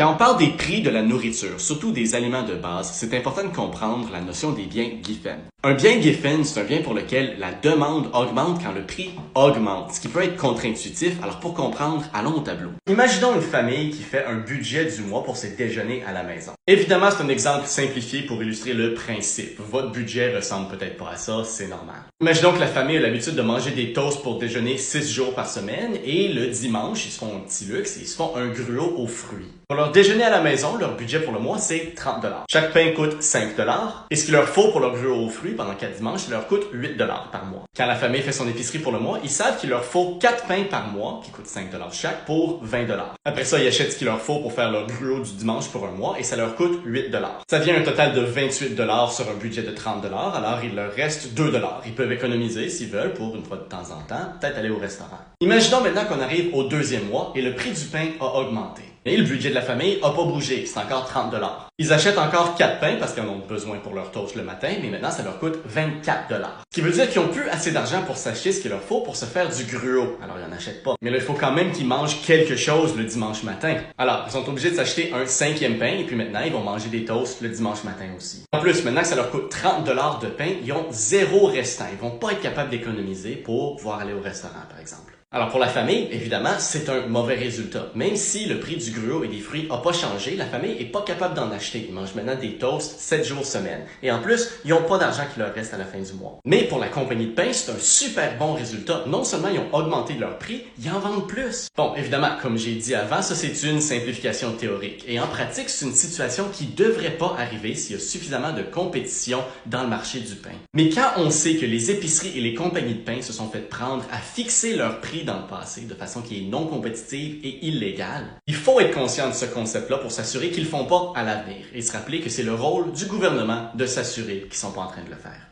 Quand on parle des prix de la nourriture, surtout des aliments de base, c'est important de comprendre la notion des biens Giffen. Un bien Giffen, c'est un bien pour lequel la demande augmente quand le prix augmente, ce qui peut être contre-intuitif. Alors pour comprendre, allons au tableau. Imaginons une famille qui fait un budget du mois pour ses déjeuners à la maison. Évidemment, c'est un exemple simplifié pour illustrer le principe. Votre budget ressemble peut-être pas à ça, c'est normal. Imaginons que la famille a l'habitude de manger des toasts pour déjeuner 6 jours par semaine et le dimanche, ils se font un petit luxe et ils se font un gruau aux fruits. Pour leur déjeuner à la maison, leur budget pour le mois, c'est 30 $. Chaque pain coûte 5 $. Et ce qu'il leur faut pour leur gruau aux fruits pendant 4 dimanches, ça leur coûte 8 $ par mois. Quand la famille fait son épicerie pour le mois, ils savent qu'il leur faut 4 pains par mois, qui coûtent 5 $ chaque, pour 20 $. Après ça, ils achètent ce qu'il leur faut pour faire leur gruau du dimanche pour un mois et ça leur coûte 8 $. Ça vient un total de 28 $ sur un budget de 30 $, alors il leur reste 2 $. Ils peuvent économiser s'ils veulent pour une fois de temps en temps, peut-être aller au restaurant. Imaginons maintenant qu'on arrive au deuxième mois et le prix du pain a augmenté. Et le budget de la famille a pas bougé, c'est encore 30 $. Ils achètent encore 4 pains parce qu'ils en ont besoin pour leur toast le matin, mais maintenant ça leur coûte 24 $. Ce qui veut dire qu'ils ont plus assez d'argent pour s'acheter ce qu'il leur faut pour se faire du gruau. Alors ils en achètent pas. Mais là, il faut quand même qu'ils mangent quelque chose le dimanche matin. Alors, ils sont obligés de s'acheter un 5e pain et puis maintenant ils vont manger des toasts le dimanche matin aussi. En plus, maintenant que ça leur coûte 30 $ de pain, ils ont zéro restant. Ils vont pas être capables d'économiser pour pouvoir aller au restaurant, par exemple. Alors pour la famille, évidemment, c'est un mauvais résultat. Même si le prix du gruau et des fruits n'a pas changé, la famille est pas capable d'en acheter. Ils mangent maintenant des toasts 7 jours semaine. Et en plus, ils n'ont pas d'argent qui leur reste à la fin du mois. Mais pour la compagnie de pain, c'est un super bon résultat. Non seulement ils ont augmenté leur prix, ils en vendent plus. Bon, évidemment, comme j'ai dit avant, ça c'est une simplification théorique. Et en pratique, c'est une situation qui devrait pas arriver s'il y a suffisamment de compétition dans le marché du pain. Mais quand on sait que les épiceries et les compagnies de pain se sont fait prendre à fixer leur prix dans le passé de façon qui est non compétitive et illégale, il faut être conscient de ce concept-là pour s'assurer qu'ils le font pas à l'avenir et se rappeler que c'est le rôle du gouvernement de s'assurer qu'ils sont pas en train de le faire.